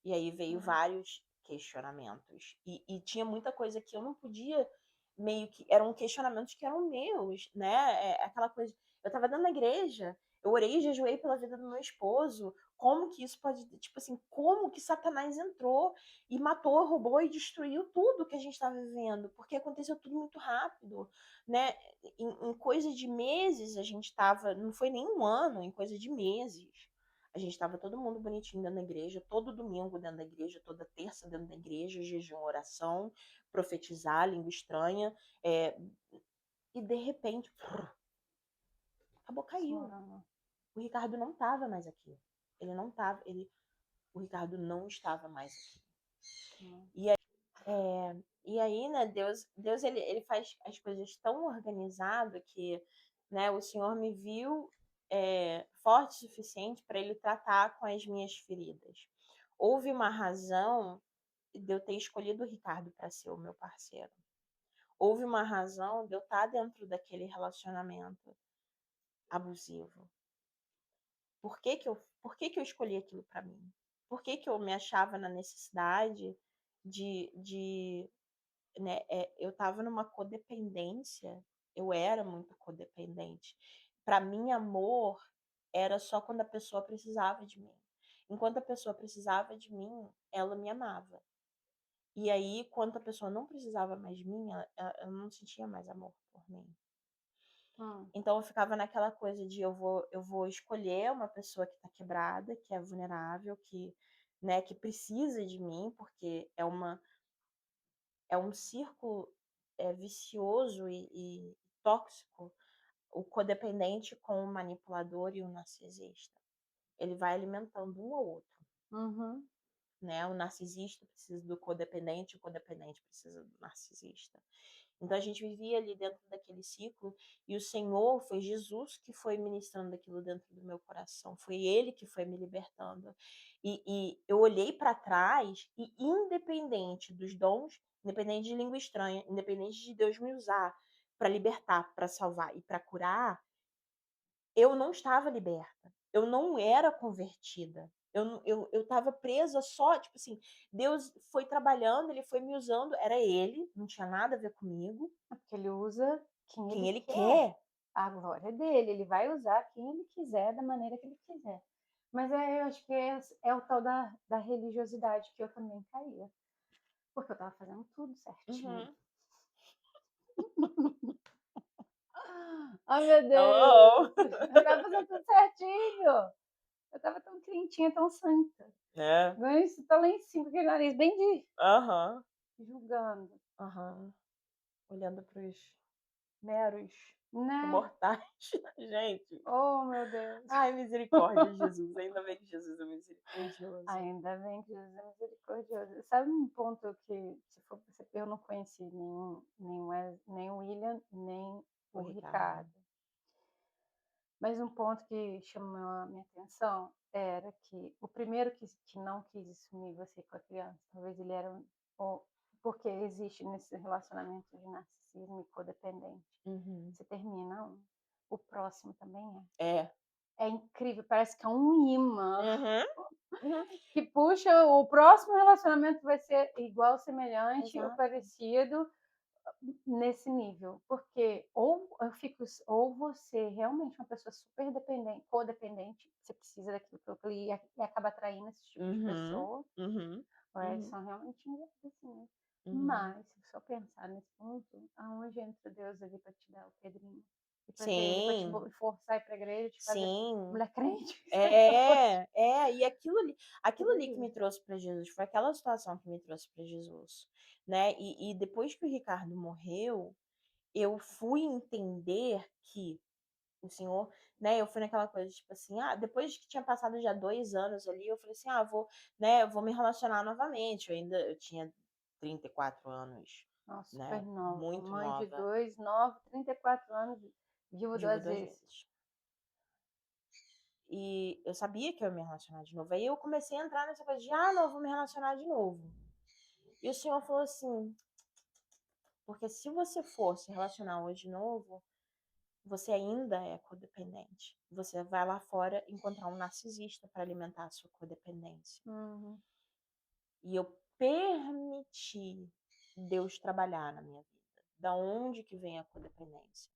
E aí veio vários questionamentos. E tinha muita coisa que eu não podia, meio que. Eram questionamentos que eram meus, né? Aquela coisa. Eu tava dentro da igreja, eu orei e jejuei pela vida do meu esposo. Como que isso pode. Tipo assim, como que Satanás entrou e matou, roubou e destruiu tudo que a gente estava vivendo? Porque aconteceu tudo muito rápido, né? Em coisa de meses a gente tava. Não foi nem um ano, em coisa de meses. A gente estava todo mundo bonitinho dentro da igreja, todo domingo dentro da igreja, toda terça dentro da igreja, jejum, oração, profetizar, língua estranha. E de repente, acabou, caiu. Desmorona. O Ricardo não estava mais aqui. Ele não estava, o Ricardo não estava mais aqui. E aí, né, Deus ele faz as coisas tão organizado que, né, o Senhor me viu forte o suficiente para ele tratar com as minhas feridas. Houve uma razão de eu ter escolhido o Ricardo para ser o meu parceiro. Houve uma razão de eu estar dentro daquele relacionamento abusivo. Por que que eu escolhi aquilo para mim? Por que eu me achava na necessidade de né, eu estava numa codependência, eu era muito codependente. Para mim, amor era só quando a pessoa precisava de mim. Enquanto a pessoa precisava de mim, ela me amava. E aí, quando a pessoa não precisava mais de mim, ela não sentia mais amor por mim. Então eu ficava naquela coisa de eu vou escolher uma pessoa que está quebrada, que é vulnerável, né, que precisa de mim, porque é um círculo vicioso e tóxico, o codependente com o manipulador e o narcisista. Ele vai alimentando um ao outro. Uhum. Né? O narcisista precisa do codependente, o codependente precisa do narcisista. Então a gente vivia ali dentro daquele ciclo e o Senhor, foi Jesus que foi ministrando aquilo dentro do meu coração, foi Ele que foi me libertando. E eu olhei para trás e independente dos dons, independente de língua estranha, independente de Deus me usar para libertar, para salvar e para curar, eu não estava liberta. Eu não era convertida. Eu estava presa só, tipo assim, Deus foi trabalhando, Ele foi me usando, era Ele, não tinha nada a ver comigo. Porque ele usa quem Quem ele Ele quer. quer. A glória é dele. Ele vai usar quem ele quiser, da maneira que ele quiser. Mas eu acho que é o tal da religiosidade que eu também caía. Porque eu tava fazendo tudo certinho. Uhum. Ai, meu Oh, Deus! Eu tava fazendo tudo certinho. Eu tava tão crentinha, tão santa. é. Agora isso tá lá em cima, com aquele nariz bem de Aham. julgando. Aham. Olhando pros meros Né? mortais. Gente. Oh, meu Deus. Ai, misericórdia, Jesus. Ainda bem que Jesus é misericordioso. Ainda bem que Jesus é misericordioso. Sabe um ponto que, se for você, eu não conheci nem o William, nem O o Ricardo. Ricardo. Mas um ponto que chamou a minha atenção era que o primeiro que não quis assumir você com a criança, talvez ele era porque existe nesse relacionamento de narcisismo e codependente. Uhum. Você termina um, o próximo também é. É. É incrível, parece que é um imã Uhum. Uhum. que puxa, o próximo relacionamento vai ser igual, semelhante ou Exato. parecido nesse nível, porque ou você realmente é uma pessoa super dependente, codependente, você precisa daquilo e acaba atraindo esse tipo de Uhum. pessoa, Uhum. ou eles Uhum. são realmente ingratos, assim, né? Uhum. Mas, se você pensar nesse ponto, aonde entra Deus ali para te dar o Pedrinho? E para ele, para te Sim. forçar a ir para a igreja, te fazer Sim. mulher crente? E aquilo ali que me trouxe para Jesus, foi aquela situação que me trouxe para Jesus, né? E depois que o Ricardo morreu, eu fui entender que o Senhor, né? Eu fui naquela coisa, tipo assim, depois que tinha passado já 2 anos ali, eu falei assim, vou, né? Eu vou me relacionar novamente. Eu tinha 34 anos, Nossa, super né? nova. Muito Mãe de nova, 2, nova, 34 anos, viúva viúva 2 duas vezes. vezes. E eu sabia que eu ia me relacionar de novo. Aí eu comecei a entrar nessa coisa de, não, vou me relacionar de novo. E o Senhor falou assim, porque se você for se relacionar hoje de novo, você ainda é codependente. Você vai lá fora encontrar um narcisista para alimentar a sua codependência. Uhum. E eu permiti Deus trabalhar na minha vida. Da onde que vem a codependência?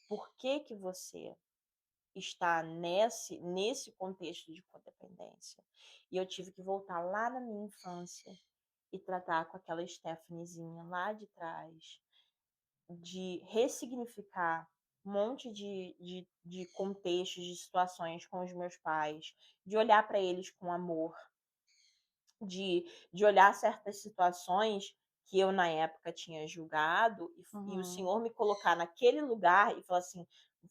Por que que você está nesse contexto de codependência? E eu tive que voltar lá na minha infância e tratar com aquela Stephaniezinha lá de trás, de ressignificar um monte de contextos, de situações com os meus pais, de olhar para eles com amor, de olhar certas situações que eu na época tinha julgado e o Senhor me colocar naquele lugar e falar assim,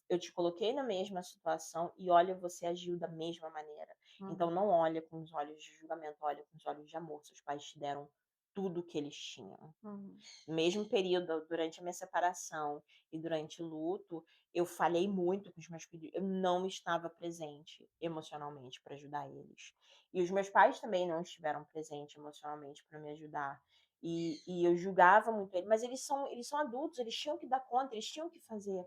eu te coloquei na mesma situação e olha, você agiu da mesma maneira. Então não olha com os olhos de julgamento, olha com os olhos de amor. Seus pais te deram tudo o que eles tinham. No mesmo período, durante a minha separação e durante o luto, eu falhei muito com os meus filhos. Eu não estava presente emocionalmente para ajudar eles. E os meus pais também não estiveram presentes emocionalmente para me ajudar. E eu julgava muito eles, mas eles são adultos, eles tinham que dar conta, eles tinham que fazer.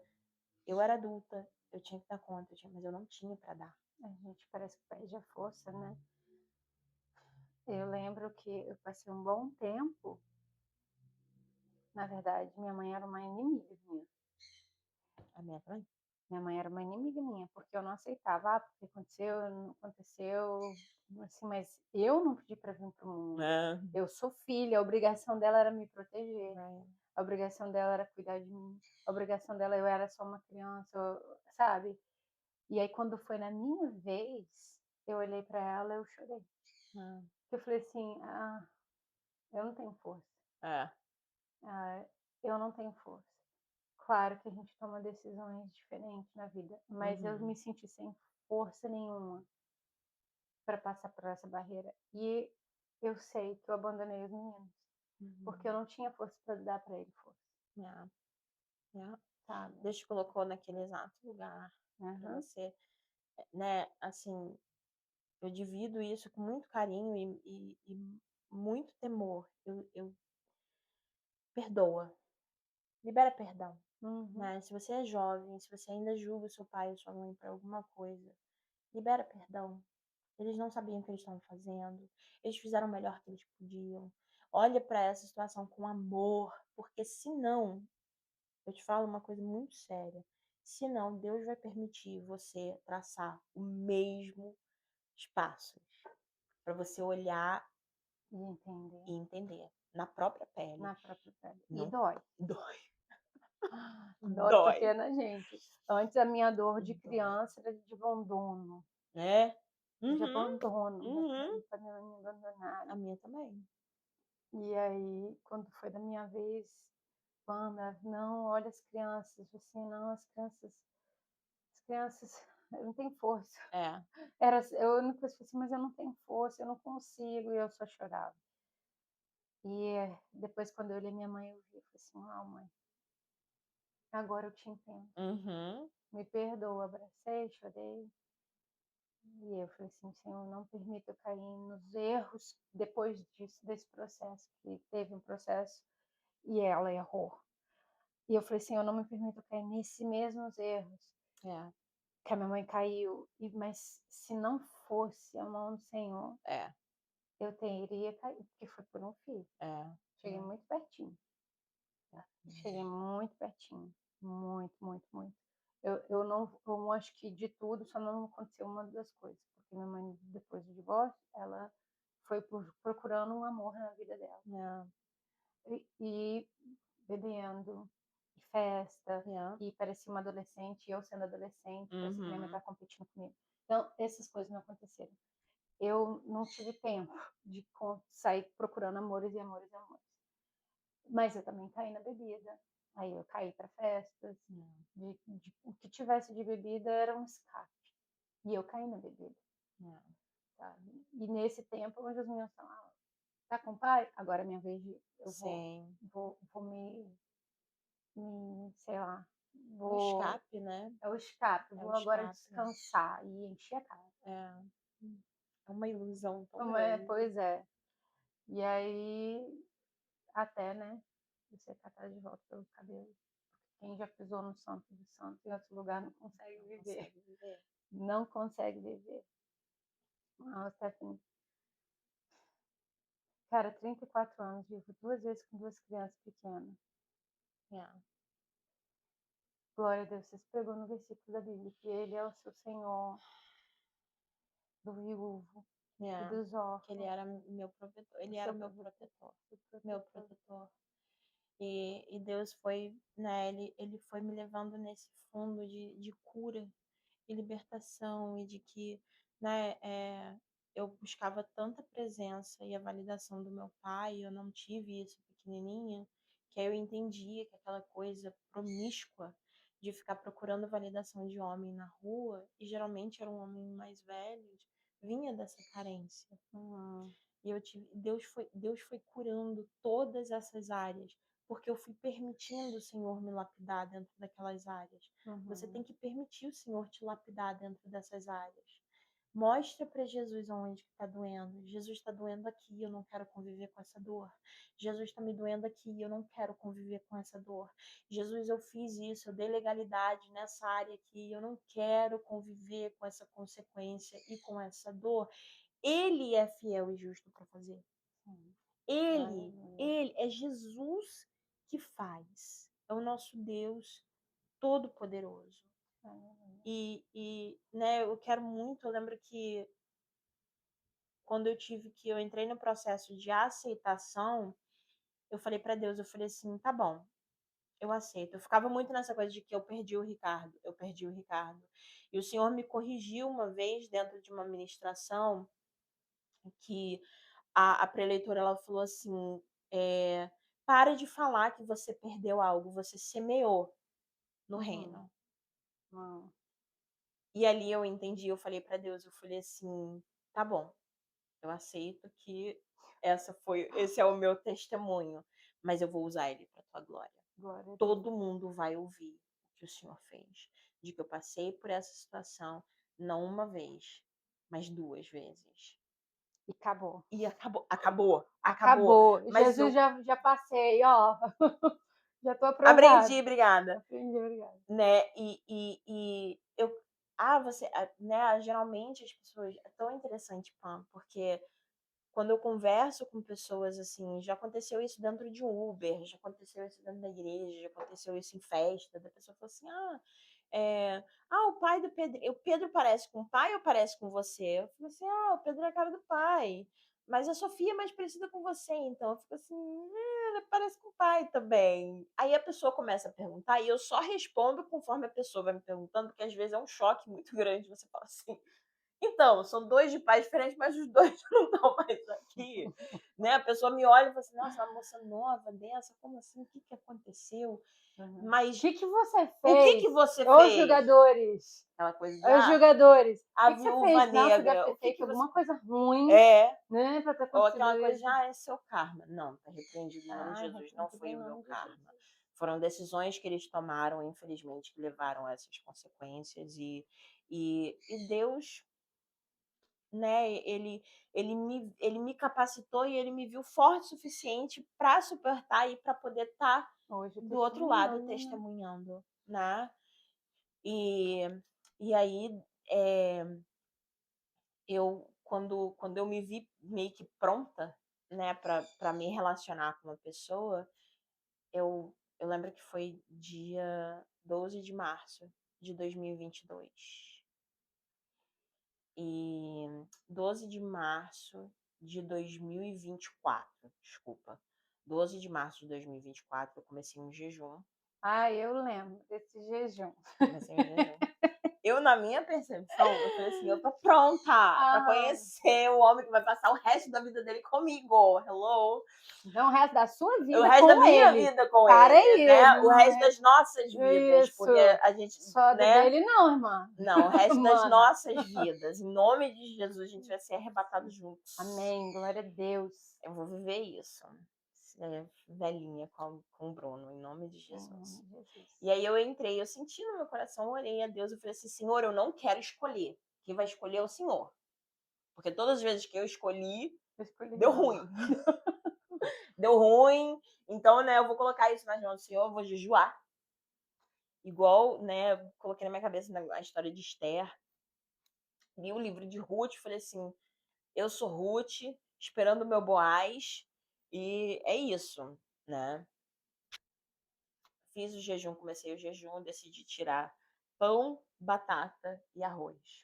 Eu era adulta, eu tinha que dar conta, mas eu não tinha para dar. A gente parece que perde a força, né? Eu lembro que eu passei um bom tempo, na verdade, minha mãe era uma inimiga minha. A minha mãe? Minha mãe era uma inimiga minha, porque eu não aceitava, porque aconteceu, não aconteceu, assim, mas eu não pedi para vir para o mundo. Eu sou filha, a obrigação dela era me proteger. A obrigação dela era cuidar de mim. A obrigação dela, eu era só uma criança, sabe? E aí, quando foi na minha vez, eu olhei para ela e eu chorei. Eu falei assim, eu não tenho força. Eu não tenho força. Claro que a gente toma decisões diferentes na vida, mas eu me senti sem força nenhuma para passar por essa barreira. E eu sei que eu abandonei os meninos, porque eu não tinha força para dar para ele força. Sabe? Deus te colocou naquele exato lugar para você, né? Assim, eu divido isso com muito carinho e muito temor. Eu perdoa, libera perdão. Né? Se você é jovem, se você ainda julga o seu pai ou sua mãe por alguma coisa, libera perdão. Eles não sabiam o que eles estavam fazendo. Eles fizeram o melhor que eles podiam. Olha para essa situação com amor, porque senão, eu te falo uma coisa muito séria. Senão, Deus vai permitir você traçar o mesmo espaço para você olhar E entender. e entender. Na própria pele. Na própria pele. E Não dói. dói. Dói porque é na gente. Antes a minha dor de Dói. criança era de abandono. É. De abandono. Uhum. Pra me abandonar. A minha também. E aí, quando foi da minha vez, Wanda, não, olha as crianças. Assim, não, as crianças, eu não tenho força. É. Era, eu não coisa assim, mas eu não tenho força, eu não consigo, e eu só chorava. E depois, quando eu olhei minha mãe, eu vi, eu falei assim, mãe, agora eu te entendo. Uhum. Me perdoa, abracei, chorei. E eu falei assim, Senhor, não permita eu cair nos erros depois disso, desse processo, que teve um processo e ela errou. E eu falei, Senhor, não me permita eu cair nesses mesmos erros. É. Que a minha mãe caiu, mas se não fosse a mão do Senhor, eu teria caído, porque foi por um filho. Cheguei muito pertinho. Cheguei muito pertinho. Muito, muito, muito. Eu acho que de tudo só não aconteceu uma das coisas. Porque minha mãe, depois do divórcio, ela foi procurando um amor na vida dela. E bebendo, e festa, e parecia uma adolescente, e eu sendo adolescente, parecia que minha mãe estava competindo comigo. Então, essas coisas não aconteceram. Eu não tive tempo de sair procurando amores e amores e amores. Mas eu também caí na bebida. Aí eu caí para festas. O que tivesse de bebida era um escape. E eu caí na bebida. Sabe? E nesse tempo, onde os meninos estão, tá com o pai? Agora é minha vez de. Eu vou sei lá. O escape, né? É o escape. Vou agora descansar e encher a cara. É uma ilusão tão grande. Pois é. E aí, até, né? Você catar de volta pelo cabelo. Quem já pisou no Santo dos Santos em outro lugar não consegue viver. Não consegue viver. Stephanie. Cara, 34 anos, vivo 2 vezes com 2 crianças pequenas. Glória a Deus, você se pegou no versículo da Bíblia, que Ele é o seu Senhor do viúvo e dos órfãos. Que Ele era meu provedor. Ele era meu protetor. Meu protetor. E Deus foi, né, ele foi me levando nesse fundo de cura e libertação, e de que, né, eu buscava tanta presença e a validação do meu pai, eu não tive isso pequenininha, que aí eu entendia que aquela coisa promíscua de ficar procurando validação de homem na rua, e geralmente eram homens mais velhos, vinha dessa carência. E Deus foi curando todas essas áreas, porque eu fui permitindo o Senhor me lapidar dentro daquelas áreas. Você tem que permitir o Senhor te lapidar dentro dessas áreas. Mostra para Jesus onde está doendo. Jesus está doendo aqui, eu não quero conviver com essa dor. Jesus está me doendo aqui, eu não quero conviver com essa dor. Jesus, eu fiz isso, eu dei legalidade nessa área aqui, eu não quero conviver com essa consequência e com essa dor. Ele é fiel e justo para fazer. Ele é Jesus que faz. É o nosso Deus Todo-Poderoso. E né, eu quero muito, eu lembro que quando eu entrei no processo de aceitação, eu falei para Deus, eu falei assim, tá bom, eu aceito. Eu ficava muito nessa coisa de que eu perdi o Ricardo. E o Senhor me corrigiu uma vez dentro de uma ministração que a preleitora, ela falou assim, para de falar que você perdeu algo, você semeou no reino. E ali eu entendi, eu falei para Deus, eu falei assim, tá bom, eu aceito que esse é o meu testemunho, mas eu vou usar ele para tua glória. Todo mundo vai ouvir o que o Senhor fez, de que eu passei por essa situação, não uma vez, mas 2 vezes. E acabou. E acabou. Mas Jesus, já passei, ó. Já tô aprovada. Aprendi, obrigada. Aprendi, obrigada. Né? E eu... né? Geralmente as pessoas... É tão interessante, Pam, porque quando eu converso com pessoas, assim, já aconteceu isso dentro de um Uber, já aconteceu isso dentro da igreja, já aconteceu isso em festa, da pessoa fala assim, o pai do Pedro, o Pedro parece com o pai ou parece com você? Eu falo assim, o Pedro é a cara do pai. mas a Sofia é mais parecida com você, então eu fico assim, ela parece com o pai também. Aí a pessoa começa a perguntar e eu só respondo conforme a pessoa vai me perguntando, porque às vezes é um choque muito grande, você fala assim, então, são 2 de pais diferentes, mas os 2 não estão mais aqui, né, a pessoa me olha e fala assim, nossa, uma moça nova dessa, como assim, o que aconteceu? Mas O que você fez? o que você Os fez? jogadores. Aquela coisa de, Os jogadores. a O que você viúva fez? Nossa, negra, deve o ter feito que alguma você... coisa ruim, É, né, pra ter ou acontecido aquela coisa isso. de, é seu karma. Não, tá repreendido em nome de Jesus, não repreendido foi em o meu nome de karma. Jesus. Foram decisões que eles tomaram, infelizmente, que levaram a essas consequências. E Deus, né, ele me capacitou e ele me viu forte o suficiente para suportar e para poder estar Hoje do outro lado testemunhando, né? testemunhando, né? E aí, quando eu me vi meio que pronta, né, para me relacionar com uma pessoa, eu lembro que foi dia 12 de março de 2022. E 12 de março de 2024, desculpa. 12 de março de 2024, eu comecei um jejum. Eu lembro desse jejum. Comecei um jejum. Eu, na minha percepção, eu falei assim, eu tô pronta pra conhecer o homem que vai passar o resto da vida dele comigo. Hello? Então, o resto da sua vida o resto com da minha ele. vida com Para ele, aí, né? O não resto é? das nossas vidas, Isso. porque a gente, Só né? dele não, irmã. Não, o resto das Mana. nossas vidas. Em nome de Jesus, a gente vai ser arrebatado juntos. Amém, glória a Deus. Eu vou viver isso. Velhinha com o Bruno, em nome de Jesus. E aí eu entrei, eu senti no meu coração, orei a Deus, eu falei assim, Senhor, eu não quero escolher. Quem vai escolher é o Senhor. Porque todas as vezes que eu escolhi deu ruim. Deu ruim. Então, né, eu vou colocar isso nas mãos do Senhor, eu vou jejuar. Igual, né, coloquei na minha cabeça a história de Esther. Li o livro de Ruth, falei assim, eu sou Ruth, esperando o meu Boaz, e é isso, né? Fiz o jejum, comecei o jejum, decidi tirar pão, batata e arroz.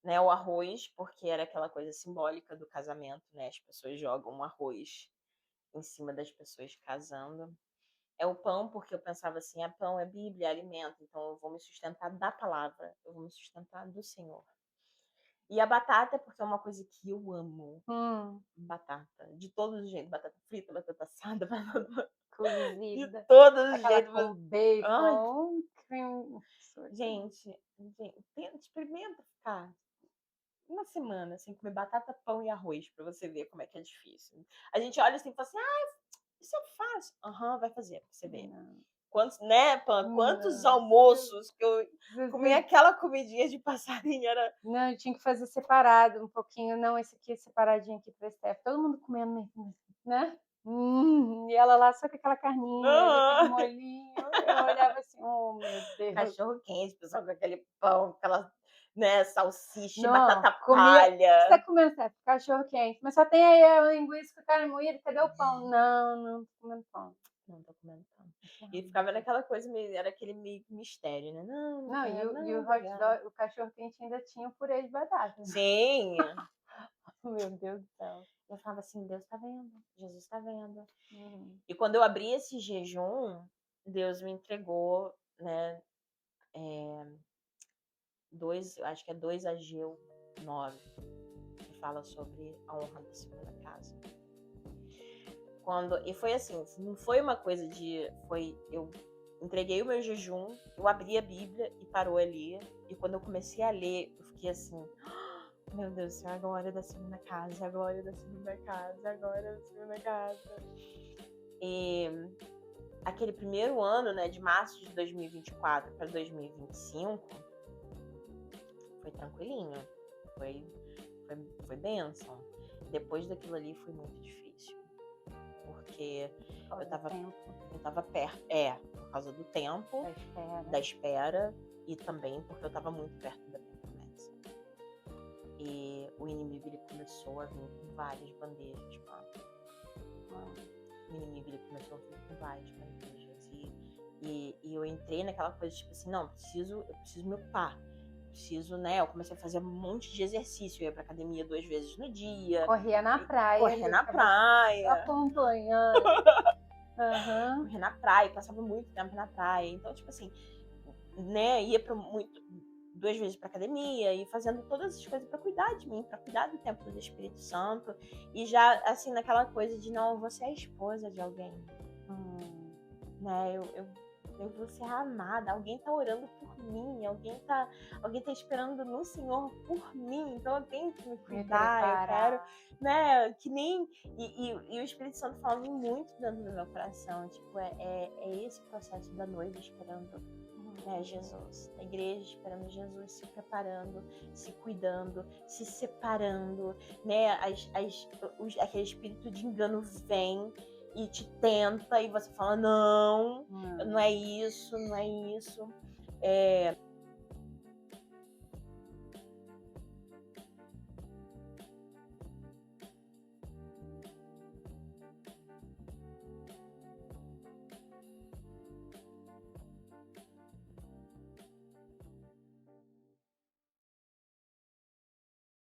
Né, o arroz, porque era aquela coisa simbólica do casamento, né? As pessoas jogam arroz em cima das pessoas casando. É o pão, porque eu pensava assim, pão é Bíblia, é alimento, então eu vou me sustentar da palavra, eu vou me sustentar do Senhor. E a batata, porque é uma coisa que eu amo. Batata, de todos os jeitos, batata frita, batata assada, batata cozida. De todos os jeitos. Com bacon, cream. Gente, experimenta ficar uma semana sem comer batata, pão e arroz pra você ver como é que é difícil. A gente olha assim e fala assim, isso é fácil. Vai fazer pra você ver. Quantos, né, Pan? Quantos almoços que eu comi aquela comidinha de passarinho, era... Não, eu tinha que fazer separado um pouquinho. Não, esse aqui é separadinho aqui pra Steph. Todo mundo comendo, né? E ela lá só com aquela carninha, aquele molhinho. Eu olhava assim, oh meu Deus. Cachorro quente, pessoal, com aquele pão, aquela, né, salsicha, Não, batata comia, palha. O que você tá comendo, Steph? Cachorro quente. Mas só tem aí a linguiça com carne moída, cadê o pão? Não tô comendo pão. Não tô comendo pão. E ficava naquela coisa, era aquele meio mistério, né? Não, e o hot dog, o cachorro quente ainda tinha o purê de batata. Sim. Meu Deus do céu. Eu falava assim, Deus tá vendo, Jesus tá vendo. E quando eu abri esse jejum, Deus me entregou, né, acho que é 2 Ageu 9, que fala sobre a honra da segunda casa. E foi assim, não foi uma coisa eu entreguei o meu jejum, eu abri a Bíblia e parou ali, e quando eu comecei a ler, eu fiquei assim, meu Deus do céu, a glória da segunda casa, a glória da segunda casa, a glória da segunda casa. E aquele primeiro ano, né, de março de 2024 para 2025, foi tranquilinho, foi bênção. Depois daquilo ali foi muito difícil, porque eu tava perto, por causa do tempo, da espera, e também porque eu tava muito perto da minha promessa. E o inimigo, ele começou a vir com várias bandejas, O inimigo, ele começou a vir com várias bandejas, e eu entrei naquela coisa, tipo assim, não, eu preciso me ocupar. preciso, né? Eu comecei a fazer um monte de exercício, eu ia pra academia 2 vezes no dia. Corria na praia. Corria na praia. Acompanhando. Uhum. Corria na praia, passava muito tempo na praia. Então, tipo assim, né? Ia 2 vezes pra academia e fazendo todas as coisas pra cuidar de mim, pra cuidar do templo do Espírito Santo. E já, assim, naquela coisa de, não, você é a esposa de alguém. Né? Eu vou ser amada, alguém tá orando por mim, alguém tá esperando no Senhor por mim, então eu tenho que me cuidar, eu quero, né, que nem, e o Espírito Santo falando muito dentro do meu coração, tipo, é esse processo da noiva esperando, né, Jesus, a igreja esperando Jesus, se preparando, se cuidando, se separando, né, aquele espírito de engano vem e te tenta, e você fala, não é isso, não é isso.